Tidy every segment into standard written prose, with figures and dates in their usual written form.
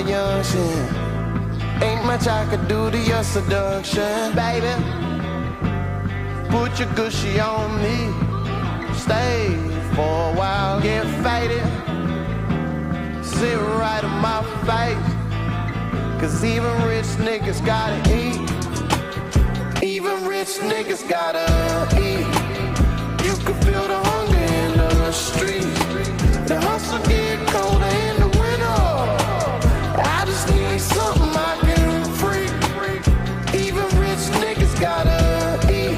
young shit. Ain't much I could do to your seduction, baby. Put your gushy on me. Stay for a while, get faded. Sit right in my face. Cause even rich niggas gotta eat. Even rich niggas gotta eat. You can feel the hunger in the street. The hustle get colder in the winter. I just need something I can free. Even rich niggas gotta eat.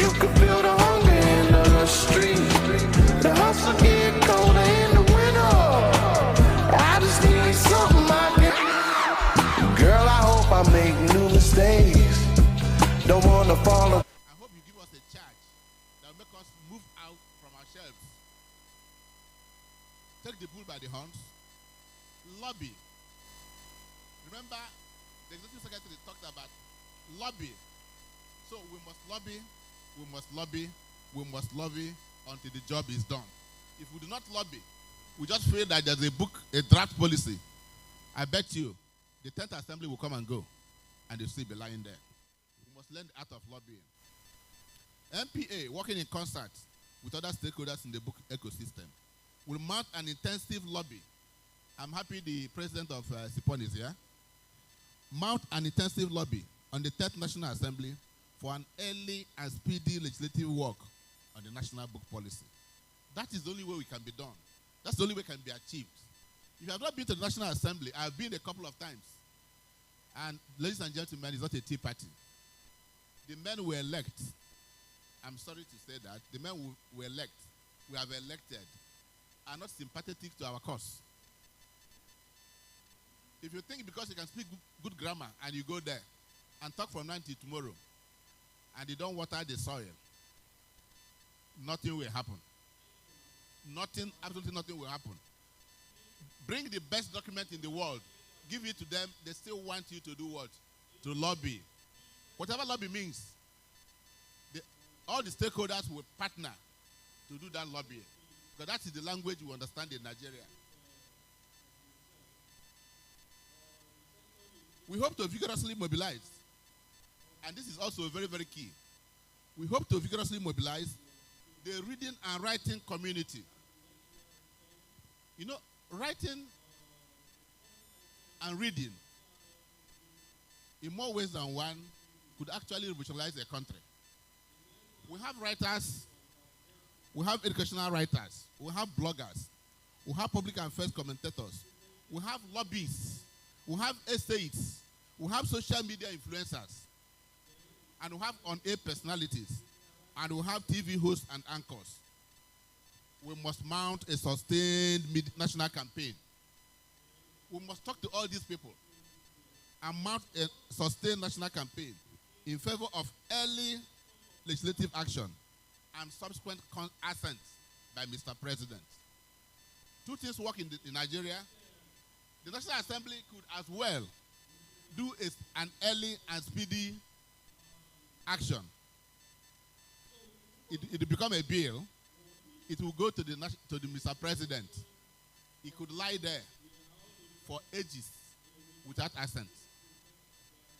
You can feel the hunger in the street. The hustle get colder in the winter. I just need something I can. Girl, I hope I make new mistakes. Don't wanna follow. I hope you give us a charge that will make us move out from our shelves. Take the bull by the horns. Lobby. Remember, the executive secretary talked about lobby. So we must lobby, we must lobby, we must lobby until the job is done. If we do not lobby, we just feel that there's a draft policy. I bet you the 10th assembly will come and go, and they'll still be lying there. We must learn the art of lobbying. MPA, working in concert with other stakeholders in the book ecosystem, will mount an intensive lobby. I'm happy the president of SIPON is here. Mount an intensive lobby on the 3rd National Assembly for an early and speedy legislative work on the national book policy. That is the only way we can be done. That's the only way it can be achieved. If you have not been to the National Assembly, I've been a couple of times. And ladies and gentlemen, it's not a tea party. The men we elect, I'm sorry to say that, the men we elect, we have elected, are not sympathetic to our cause. If you think because you can speak good grammar and you go there and talk from 9 till tomorrow and you don't water the soil, nothing will happen. Nothing, absolutely nothing will happen. Bring the best document in the world, give it to them, they still want you to do what? To lobby. Whatever lobby means, all the stakeholders will partner to do that lobbying. Because that is the language we understand in Nigeria. We hope to vigorously mobilize, and this is also very, very key. We hope to vigorously mobilize the reading and writing community. You know, writing and reading, in more ways than one, could actually revolutionize a country. We have writers, we have educational writers, we have bloggers, we have public affairs commentators, we have lobbyists, we have essayists, we have social media influencers, and we have on-air personalities, and we have TV hosts and anchors. We must mount a sustained national campaign. We must talk to all these people and mount a sustained national campaign in favor of early legislative action and subsequent assent by Mr. President. Two things work in Nigeria. The National Assembly could as well do an early and speedy action. It will become a bill. It will go to the Mr. President. It could lie there for ages without assent.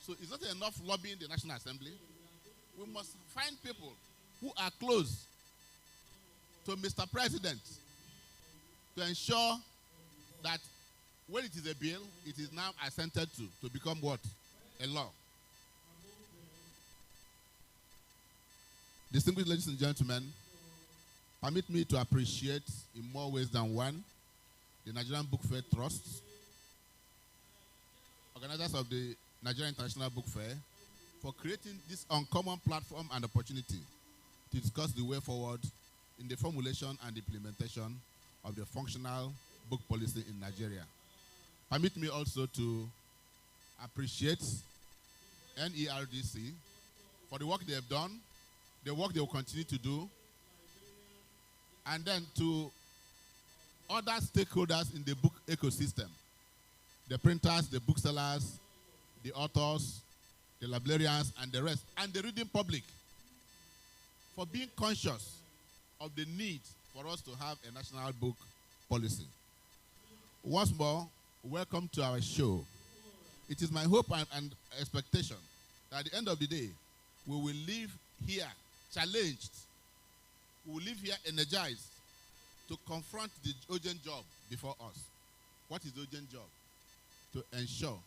So it's not enough lobbying the National Assembly. We must find people who are close to Mr. President to ensure that when it is a bill, it is now assented to become what? A law. Distinguished ladies and gentlemen, permit me to appreciate in more ways than one the Nigerian Book Fair Trust, organizers of the Nigerian International Book Fair, for creating this uncommon platform and opportunity to discuss the way forward in the formulation and implementation of the functional book policy in Nigeria. Permit me also to appreciate NERDC for the work they have done, the work they will continue to do, and then to other stakeholders in the book ecosystem, the printers, the booksellers, the authors, the librarians, and the rest, and the reading public, for being conscious of the need for us to have a national book policy. Once more, welcome to our show. It is my hope and expectation that at the end of the day, we will leave here challenged. We will leave here energized to confront the urgent job before us. What is the urgent job? To ensure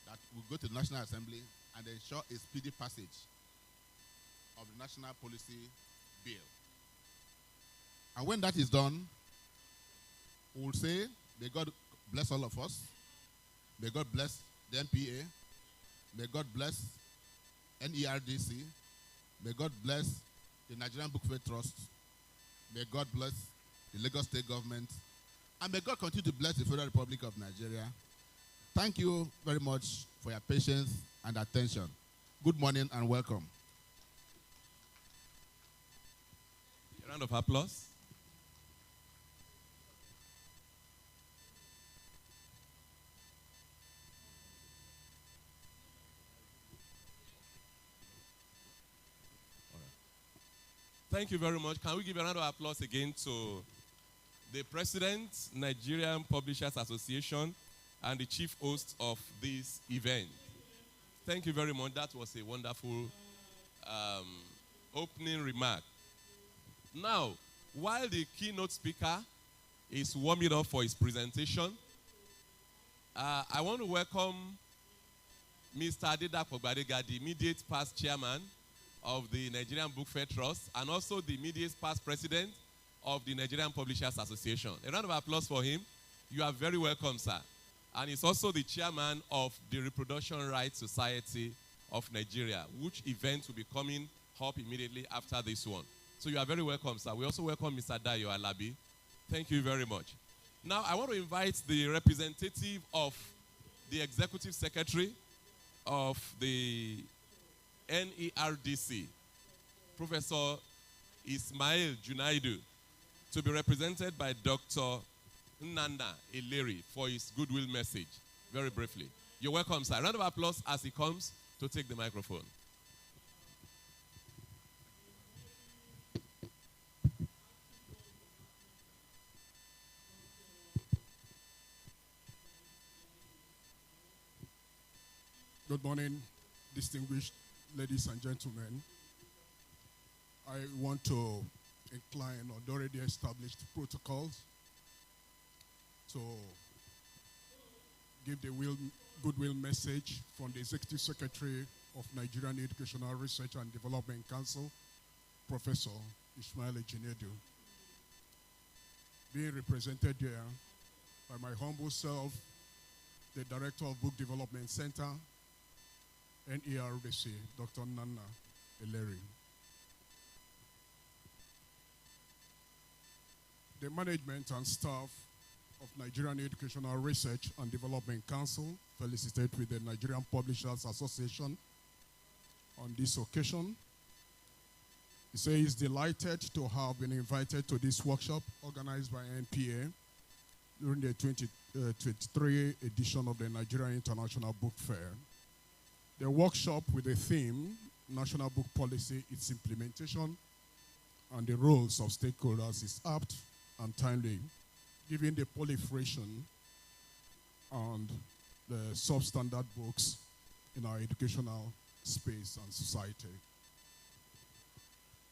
that we go to the National Assembly and ensure a speedy passage of the National Policy Bill. And when that is done, we will say, may God bless all of us. May God bless the MPA. May God bless NERDC. May God bless the Nigerian Book Fair Trust. May God bless the Lagos State government. And may God continue to bless the Federal Republic of Nigeria. Thank you very much for your patience and attention. Good morning and welcome. A round of applause. Thank you very much. Can we give a round of applause again to the President, Nigerian Publishers Association, and the chief host of this event? Thank you very much. That was a wonderful opening remark. Now, while the keynote speaker is warming up for his presentation, I want to welcome Mr. Adedapo Gbadega, the immediate past chairman of the Nigerian Book Fair Trust, and also the immediate past president of the Nigerian Publishers Association. A round of applause for him. You are very welcome, sir. And he's also the chairman of the Reproduction Rights Society of Nigeria, which event will be coming up immediately after this one. So you are very welcome, sir. We also welcome Mr. Dayo Alabi. Thank you very much. Now, I want to invite the representative of the executive secretary of the NERDC, Professor Ismail Junaidu, to be represented by Dr. Nnanda Ileri for his goodwill message, very briefly. You're welcome, sir. Round of applause as he comes to take the microphone. Good morning, distinguished ladies and gentlemen. I want to incline on the already established protocols to give the goodwill message from the Executive Secretary of Nigerian Educational Research and Development Council, Professor Ismail Junaidu. Being represented here by my humble self, the Director of Book Development Center, NERDC, Dr. Nnanda Ileri. The management and staff of Nigerian Educational Research and Development Council felicitate with the Nigerian Publishers Association on this occasion. He says he's delighted to have been invited to this workshop organized by NPA during the 2023 edition of the Nigerian International Book Fair. The workshop with the theme, National Book Policy, its implementation, and the roles of stakeholders is apt and timely, given the proliferation and the substandard books in our educational space and society.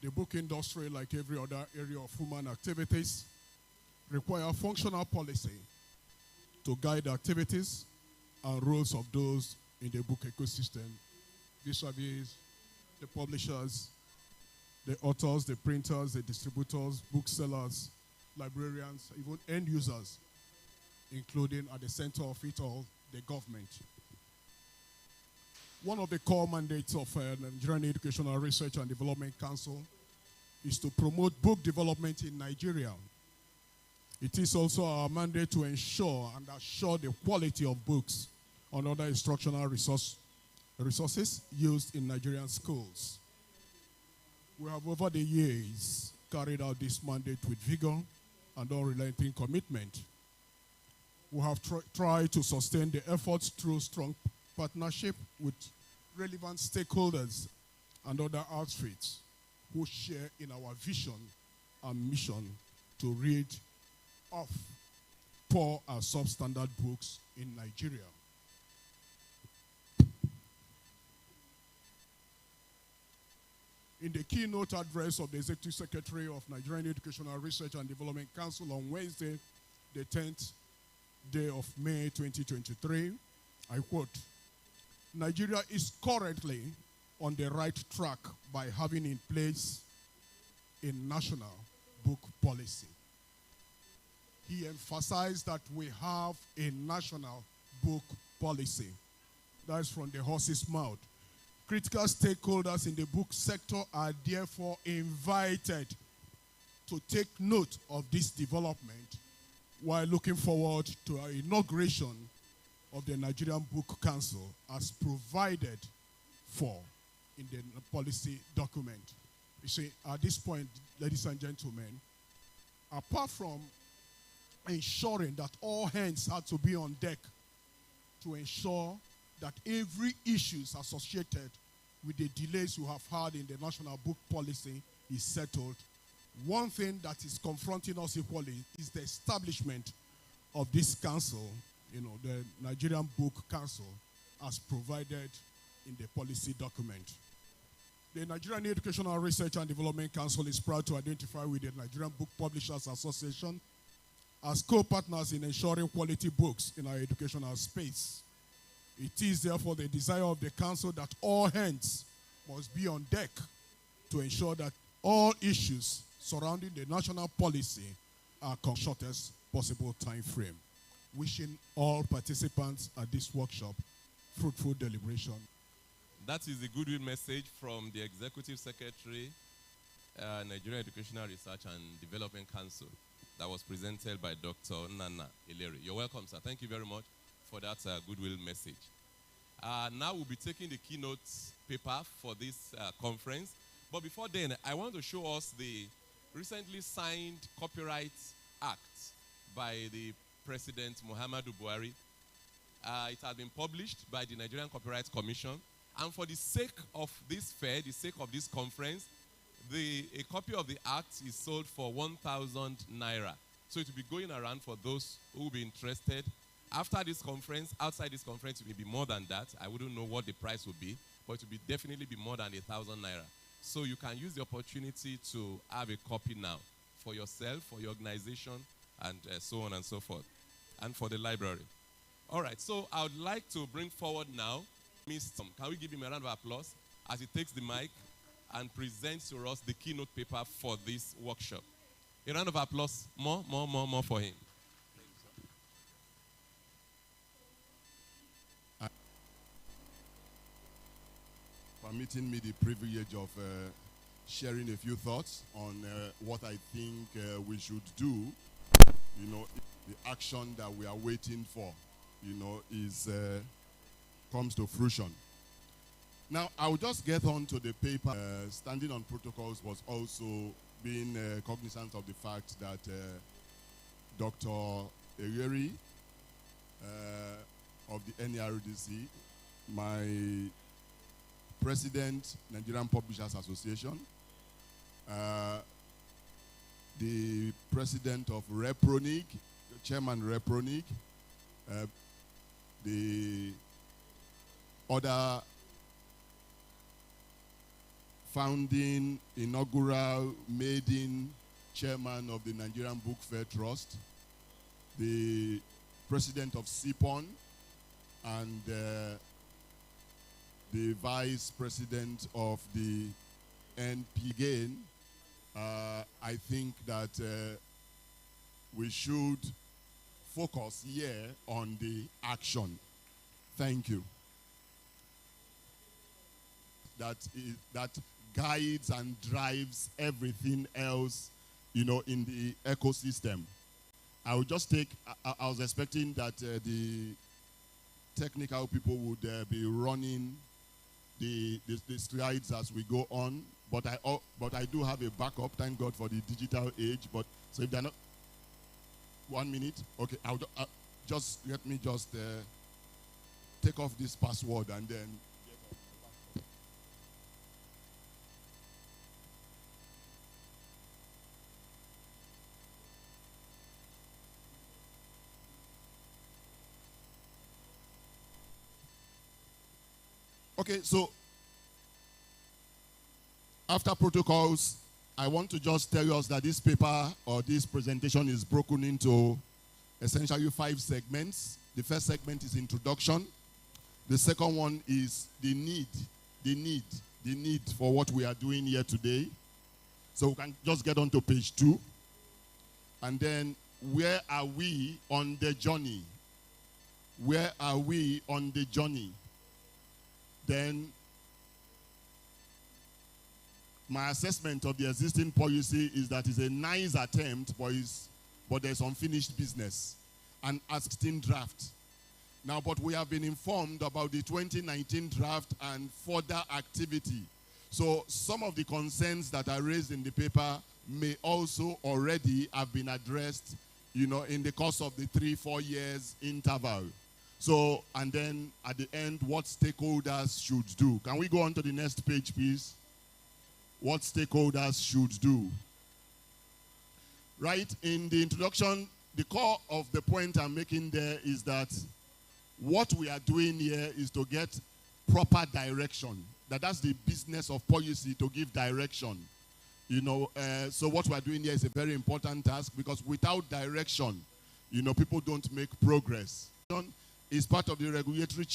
The book industry, like every other area of human activities, require functional policy to guide activities and roles of those in the book ecosystem. Vis-a-vis the publishers, the authors, the printers, the distributors, booksellers, librarians, even end users, including at the center of it all, the government. One of the core mandates of the Nigerian Educational Research and Development Council is to promote book development in Nigeria. It is also our mandate to ensure and assure the quality of books and other instructional resources used in Nigerian schools. We have over the years carried out this mandate with vigor and unrelenting commitment. We have tried to sustain the efforts through strong partnership with relevant stakeholders and other outfits who share in our vision and mission to read off poor and substandard books in Nigeria. In the keynote address of the Executive Secretary of Nigerian Educational Research and Development Council on Wednesday, the 10th day of May 2023, I quote, "Nigeria is currently on the right track by having in place a national book policy." He emphasized that we have a national book policy. That's from the horse's mouth. Critical stakeholders in the book sector are therefore invited to take note of this development while looking forward to our inauguration of the Nigerian Book Council as provided for in the policy document. You see, at this point, ladies and gentlemen, apart from ensuring that all hands had to be on deck to ensure that every issues associated with the delays you have had in the national book policy is settled, one thing that is confronting us equally is the establishment of this council, the Nigerian Book Council, as provided in the policy document. The Nigerian Educational Research and Development Council is proud to identify with the Nigerian Book Publishers Association as co-partners in ensuring quality books in our educational space. It is therefore the desire of the council that all hands must be on deck to ensure that all issues surrounding the national policy are in the shortest possible time frame. Wishing all participants at this workshop fruitful deliberation. That is the goodwill message from the Executive Secretary, Nigerian Educational Research and Development Council, that was presented by Dr. Nana Ileri. You're welcome, sir. Thank you very much for that goodwill message. Now we'll be taking the keynote paper for this conference. But before then, I want to show us the recently signed Copyright Act by the President Muhammadu Buhari. It has been published by the Nigerian Copyright Commission. And for the sake of this fair, the sake of this conference, a copy of the act is sold for 1,000 naira. So it will be going around for those who will be interested. After this conference, outside this conference, it will be more than that. I wouldn't know what the price will be, but it will definitely be more than 1,000 naira. So you can use the opportunity to have a copy now for yourself, for your organization, and so on and so forth, and for the library. All right, so I would like to bring forward now Mr. Can we give him a round of applause as he takes the mic and presents to us the keynote paper for this workshop. A round of applause, more for him. Permitting me the privilege of sharing a few thoughts on what I think we should do. The action that we are waiting for, is comes to fruition. Now, I'll just get on to the paper. Standing on protocols was also being cognizant of the fact that Dr. Eleri of the NERDC, my president, Nigerian Publishers Association, the president of Repronig, Chairman Repronig, the other founding, inaugural, maiden chairman of the Nigerian Book Fair Trust, the president of CPON, and the vice president of the NP. Again, I think that we should focus here on the action. Thank you. That guides and drives everything else, in the ecosystem. I would just I was expecting that the technical people would be running the slides as we go on, but I do have a backup. Thank God for the digital age. But so if they're not, 1 minute, okay. Just let me just take off this password and then. Okay, so after protocols, I want to just tell us that this paper or this presentation is broken into essentially 5 segments. The first segment is introduction. The second one is the need for what we are doing here today. So we can just get on to page 2. And then, where are we on the journey? Where are we on the journey? Then, my assessment of the existing policy is that it's a nice attempt, but there's unfinished business. An as-seen draft. Now, but we have been informed about the 2019 draft and further activity. So some of the concerns that are raised in the paper may also already have been addressed, in the course of the 3-4 years interval. So, and then at the end, what stakeholders should do. Can we go on to the next page, please? What stakeholders should do. Right, in the introduction, the core of the point I'm making there is that what we are doing here is to get proper direction. That's the business of policy, to give direction. So what we are doing here is a very important task, because without direction, people don't make progress. It's part of the regulatory